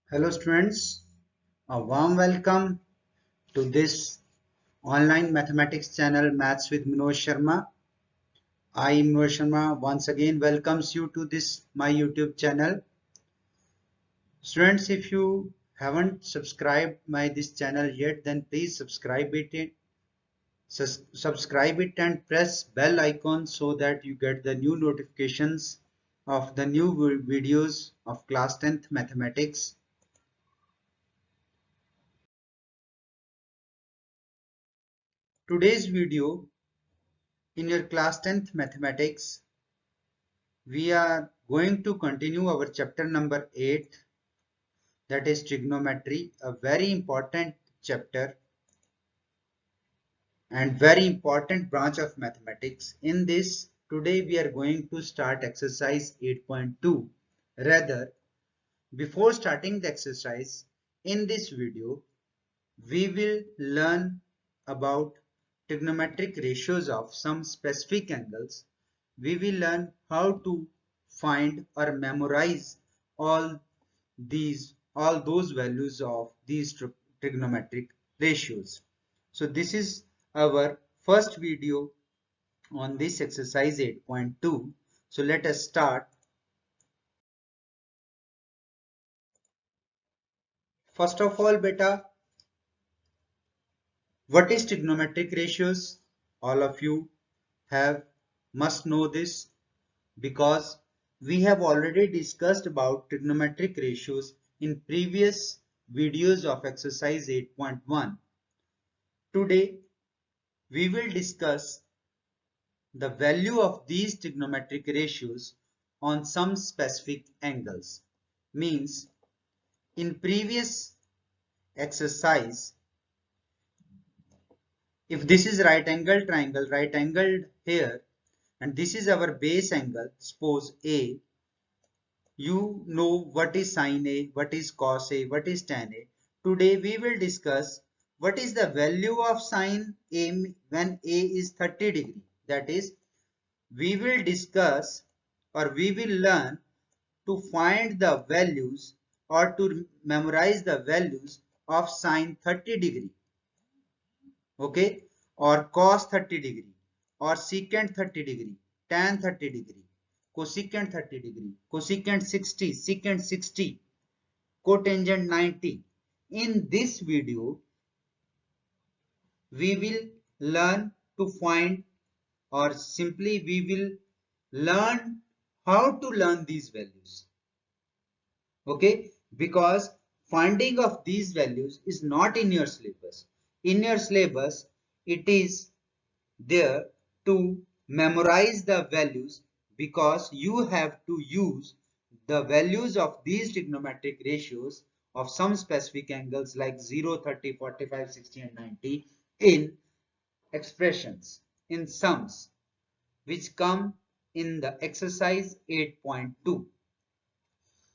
Hello students, a warm welcome to this online mathematics channel Maths with Manoj Sharma. I, Manoj Sharma, once again welcomes you to this my YouTube channel. Students, if you haven't subscribed my this channel yet, then please subscribe it and press bell icon so that you get the new notifications of the new videos of class 10th mathematics. Today's video in your class 10th mathematics, we are going to continue our chapter number 8, that is trigonometry, a very important chapter and very important branch of mathematics. In this, today we are going to start exercise 8.2. Rather, before starting the exercise, in this video, we will learn about trigonometric ratios of some specific angles. We will learn how to find or memorize all those values of these trigonometric ratios. So this is our first video on this exercise 8.2. So let us start. First of all, beta, what is trigonometric ratios? All of you must know this because we have already discussed about trigonometric ratios in previous videos of exercise 8.1. Today we will discuss the value of these trigonometric ratios on some specific angles. Means in previous exercise, if this is right angled here, and this is our base angle, suppose A, you know what is sine A, what is cos A, what is tan A. Today we will discuss what is the value of sine A when A is 30 degree. That is, we will discuss or we will learn to find the values or to memorize the values of sine 30 degree. Okay, or cos 30 degree, or secant 30 degree, tan 30 degree, cosecant 30 degree, cosecant 60, secant 60, cotangent 90. In this video, we will learn to find, or simply we will learn how to learn these values. Okay, because finding of these values is not in your syllabus. In your syllabus, it is there to memorize the values, because you have to use the values of these trigonometric ratios of some specific angles like 0, 30, 45, 60 and 90 in expressions, in sums, which come in the exercise 8.2.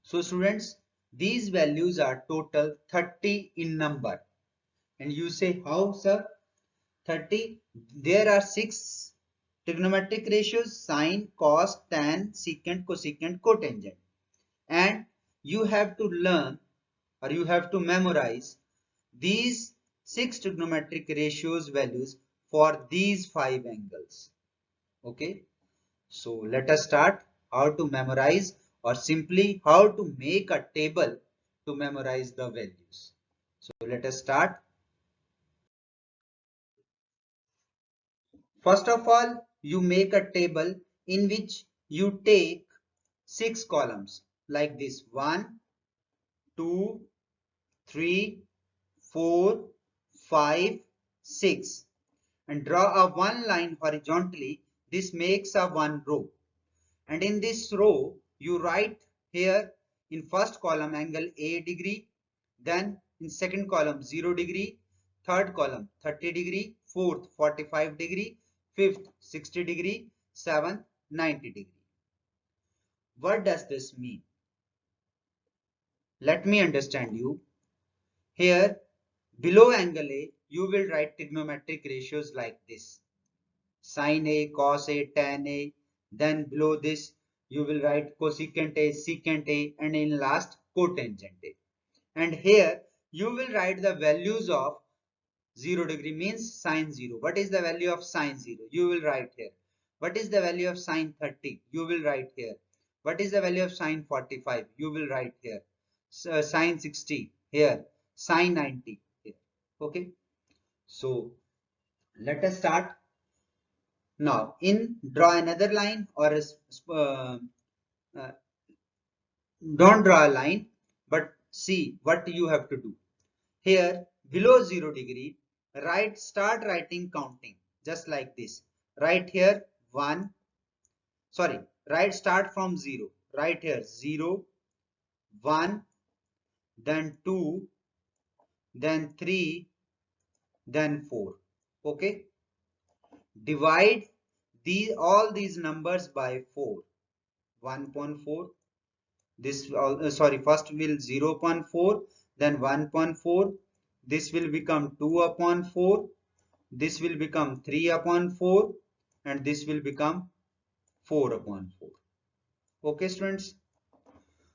So students, these values are total 30 in number. And you say, how sir? 30. There are 6 trigonometric ratios: sine, cos, tan, secant, cosecant, cotangent. And you have to learn or you have to memorize these 6 trigonometric ratios values for these 5 angles. Okay. So let us start how to memorize, or simply how to make a table to memorize the values. So let us start. First of all, you make a table in which you take 6 columns like this: 1, 2, 3, 4, 5, 6, and draw a one line horizontally. This makes a one row. And in this row, you write here in first column angle A degree, then in second column 0 degree, third column 30 degree, fourth 45 degree, fifth 60 degree, seventh 90 degree. What does this mean? Let me understand you. Here below angle A, you will write trigonometric ratios like this: sine A, cos A, tan A. Then below this, you will write cosecant A, secant A, and in last cotangent A. And here you will write the values of 0 degree means sine 0. What is the value of sine 0? You will write here. What is the value of sine 30? You will write here. What is the value of sine 45? You will write here. Sine 60 here. Sine 90 here. Okay. So let us start. Now draw another line or uh, uh, don't draw a line, but see what you have to do. Here below 0 degree, start writing counting just like this. Write here 1, sorry, start from 0. Write here 0, 1, then 2, then 3, then 4. Okay. Divide all these numbers by 4. 1.4. This first will 0.4, then 1.4. This will become 2 upon 4. This will become 3 upon 4, and this will become 4 upon 4. Okay, students.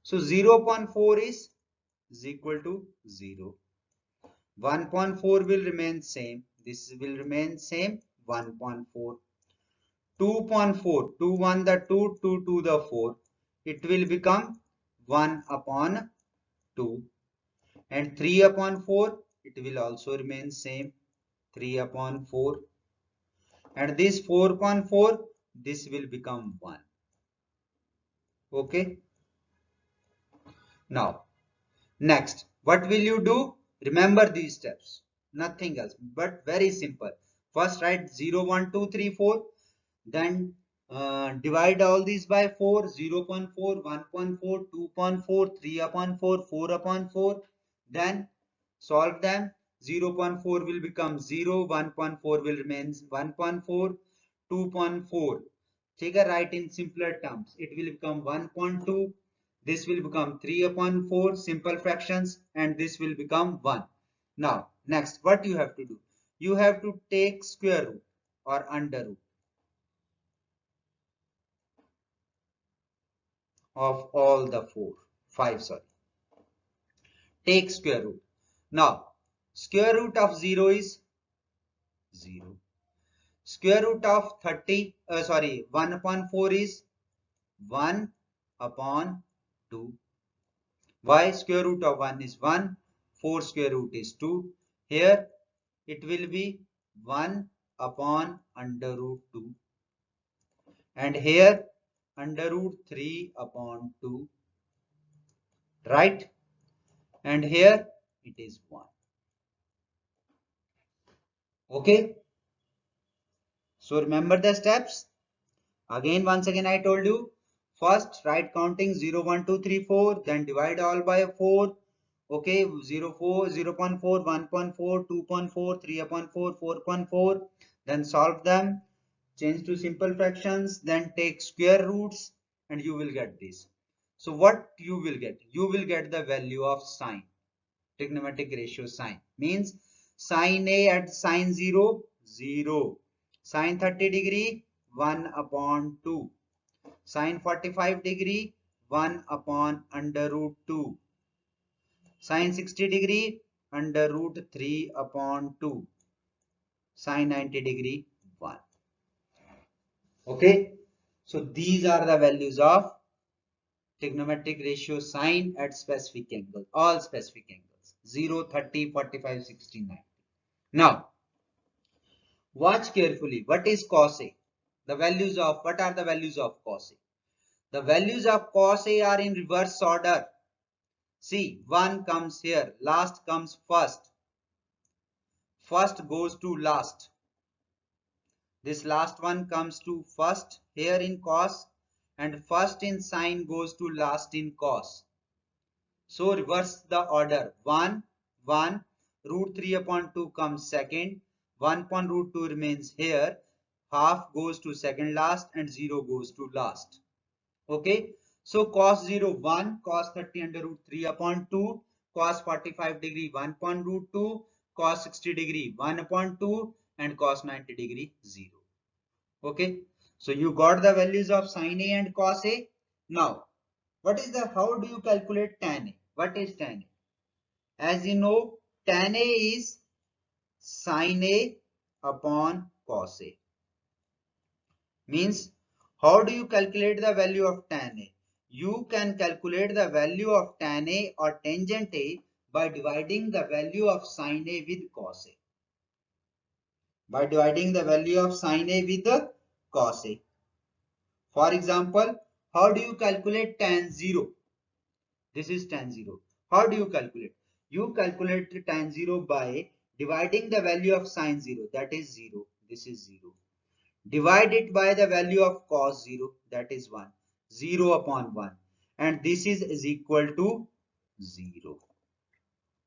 So 0.4 is equal to 0. 1.4 will remain same. This will remain same. 1.4. 2.4. 2 1 the 2, 2 2 the 4. It will become 1 upon 2. And 3 upon 4, it will also remain same. 3 upon 4. And this 4.4, this will become 1. Okay. Now, next, what will you do? Remember these steps. Nothing else, but very simple. First write 0, 1, 2, 3, 4. Then divide all these by 4. 0.4, 1.4, 2.4, 3 upon 4, 4 upon 4. Then solve them. 0.4 will become 0, 1.4 will remain 1.4, 2.4. Take a write in simpler terms. It will become 1.2. This will become 3 upon 4 simple fractions, and this will become 1. Now, next, what you have to do? You have to take square root or under root of all the 5, sorry. Take square root. Now, square root of 0 is 0. Square root of 1 upon 4 is 1 upon 2. Why? Square root of 1 is 1. 4 square root is 2. Here it will be 1 upon under root 2. And here under root 3 upon 2. Right? And here it is 1. Okay. So remember the steps. Again, once again I told you. First write counting 0, 1, 2, 3, 4. Then divide all by 4. Okay, 0, 4, 0 0.4, 1.4, 2.4, 3 upon 4, 4.4. Then solve them. Change to simple fractions. Then take square roots and you will get this. So what you will get? You will get the value of sine. Trigonometric ratio sine. Means sine A at sine 0, 0. Sine 30 degree, 1 upon 2. Sine 45 degree, 1 upon under root 2. Sine 60 degree, under root 3 upon 2. Sine 90 degree, 1. Okay. So these are the values of trigonometric ratio sine at specific angles. All specific angles. 0, 30, 45, 60, 90. Now, watch carefully. What is cos A? What are the values of cos A? The values of cos A are in reverse order. See, 1 comes here, last comes first. First goes to last. This last one comes to first here in cos, and first in sine goes to last in cos. So reverse the order. 1, 1, root 3 upon 2 comes second. 1 upon root 2 remains here. Half goes to second last and 0 goes to last. Okay. So cos 0, 1, cos 30 under root 3 upon 2, cos 45 degree 1 upon root 2, cos 60 degree 1 upon 2, and cos 90 degree 0. Okay. So you got the values of sin A and cos A. Now, how do you calculate tan A? What is tan A? As you know, tan A is sin A upon cos A. Means, how do you calculate the value of tan A? You can calculate the value of tan A or tangent A by dividing the value of sin A with cos A. By dividing the value of sin A with the cos A. For example, how do you calculate tan 0? This is tan 0. How do you calculate? You calculate tan 0 by dividing the value of sin 0, that is 0. This is 0. Divide it by the value of cos 0, that is 1. 0 upon 1. And this is equal to 0.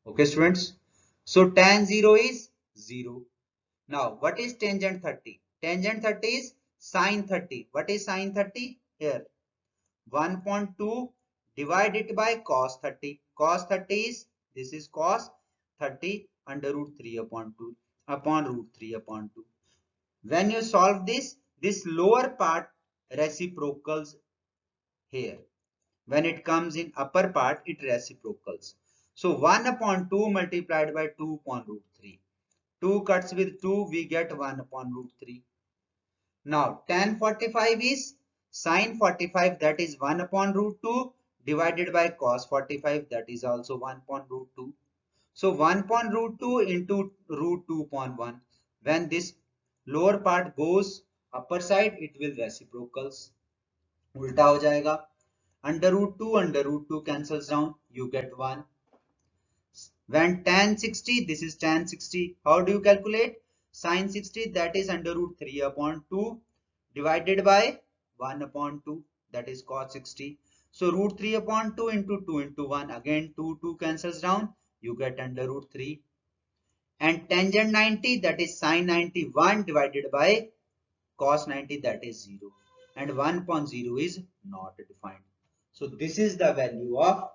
Okay, students? So tan 0 is 0. Now, what is tangent 30? Tangent 30 is sin 30. What is sin 30? Here, 1.2 divide it by cos 30. Cos 30 is, this is cos 30 under root 3 upon 2 upon root 3 upon 2. When you solve this lower part reciprocals here. When it comes in upper part, it reciprocals. So 1 upon 2 multiplied by 2 upon root 3. 2 cuts with 2, we get 1 upon root 3. Now tan 45 is sin 45, that is 1 upon root 2 divided by cos 45, that is also 1 upon root 2. So 1 upon root 2 into root 2 upon 1. When this lower part goes upper side, it will reciprocals. उल्टा हो जाएगा. Under root 2 cancels down, you get 1. When tan 60, this is tan 60. How do you calculate? Sin 60, that is under root 3 upon 2 divided by 1 upon 2, that is cos 60. So root 3 upon 2 into 1. Again 2 cancels down. You get under root 3. And tangent 90, that is sin 91 divided by cos 90, that is 0. And 1 upon 0 is not defined. So this is the value of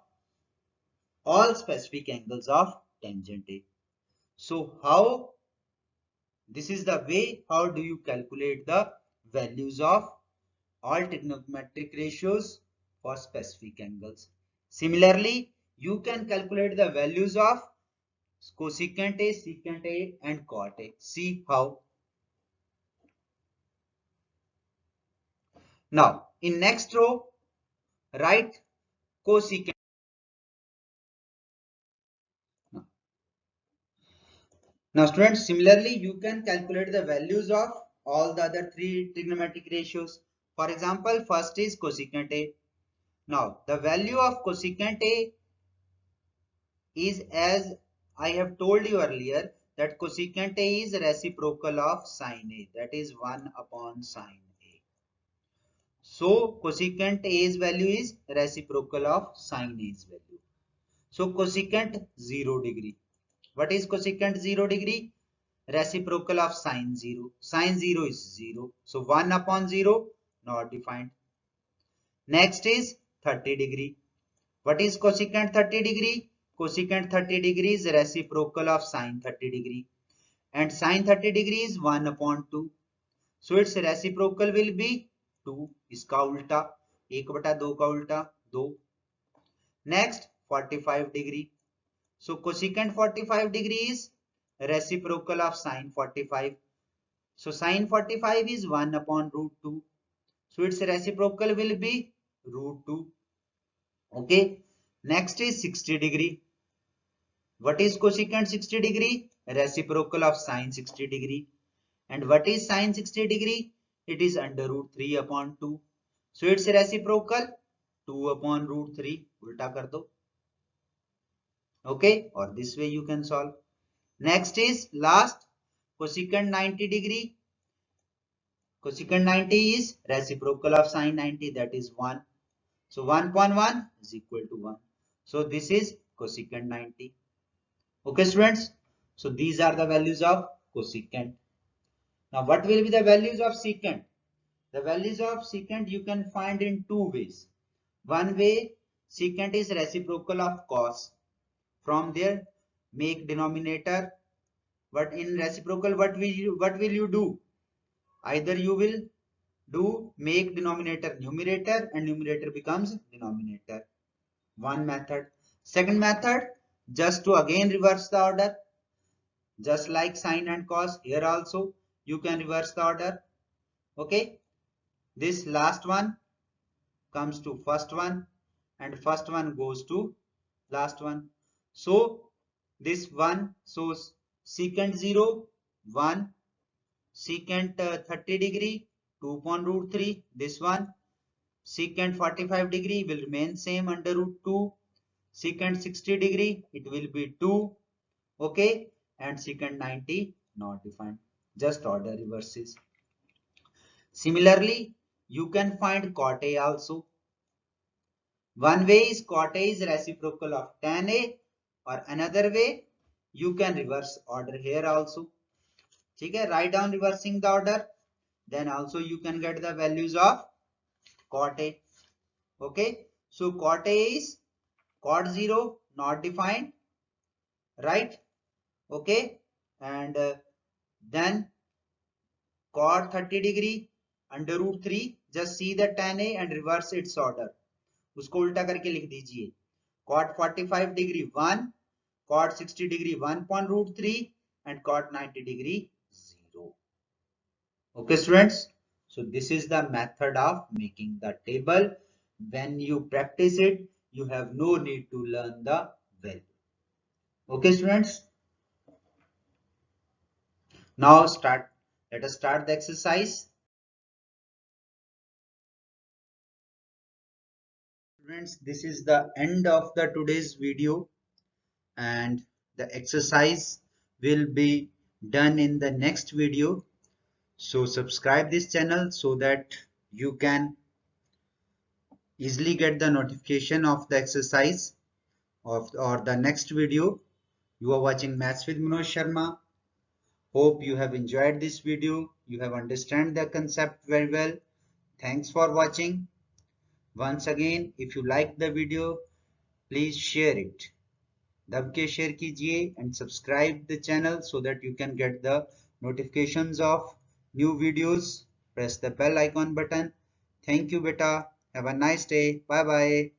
all specific angles of tangent A. So how, this is the way how do you calculate the values of all trigonometric ratios for specific angles. Similarly, you can calculate the values of cosecant A, secant A and cot A. See how. Now, in next row, write cosecant. Now students, similarly you can calculate the values of all the other three trigonometric ratios. For example, first is cosecant A. Now the value of cosecant A is, as I have told you earlier, that cosecant A is reciprocal of sin A, that is 1 upon sin A. So cosecant A's value is reciprocal of sin A's value. So cosecant 0 degree. What is cosecant 0 degree? Reciprocal of sin 0. Sin 0 is 0. So 1 upon 0 not defined. Next is 30 degree. What is cosecant 30 degree? Cosecant 30 degree is reciprocal of sin 30 degree. And sin 30 degree is 1 upon 2. So its reciprocal will be 2. इसका उल्टा 1/2 का उल्टा 2. Next 45 degree. So cosecant 45 degree is reciprocal of sin 45. So sin 45 is 1 upon root 2. So its reciprocal will be root 2. Okay. Next is 60 degree. What is cosecant 60 degree? Reciprocal of sin 60 degree. And what is sin 60 degree? It is under root 3 upon 2. So its reciprocal 2 upon root 3. Ulta kar do. Okay. Or this way you can solve. Next is last cosecant 90 degree. Cosecant 90 is reciprocal of sin 90, that is 1. So 1 upon 1 is equal to 1. So this is cosecant 90. Okay students. So these are the values of cosecant. Now what will be the values of secant? The values of secant you can find in two ways. One way, secant is reciprocal of cos. From there, make denominator. But in reciprocal, what will you do? Either you will do make denominator numerator and numerator becomes denominator. One method. Second method, just to again reverse the order, just like sine and cos, here also you can reverse the order. Okay, this last one comes to first one and first one goes to last one. So this one shows secant 0, 1, secant 30 degree, 2 upon root 3. This one secant 45 degree will remain same under root 2. Secant 60 degree, it will be 2. Okay, and secant 90 not defined. Just order reverses. Similarly, you can find cot A also. One way is cot A is reciprocal of tan A, or another way you can reverse order here also. Okay, write down reversing the order. Then also you can get the values of cot A. Okay, so cot A is cot 0 not defined, right? Okay, and then cot 30 degree under root 3. Just see the tan A and reverse its order. उसको उल्टा करके लिख दीजिए. Cot 45 degree 1, cot 60 degree 1 upon root 3 and cot 90 degree 0. Okay students, so this is the method of making the table. When you practice it, you have no need to learn the value. Okay students, now let us start the exercise. Students, this is the end of the today's video, and the exercise will be done in the next video. So subscribe this channel so that you can easily get the notification of the exercise of or the next video. You are watching Maths with Manoj Sharma. Hope you have enjoyed this video. You have understand the concept very well. Thanks for watching. Once again, if you like the video, please share it. दब के share कीजिए and subscribe the channel so that you can get the notifications of new videos. Press the bell icon button. Thank you beta. Have a nice day. Bye bye.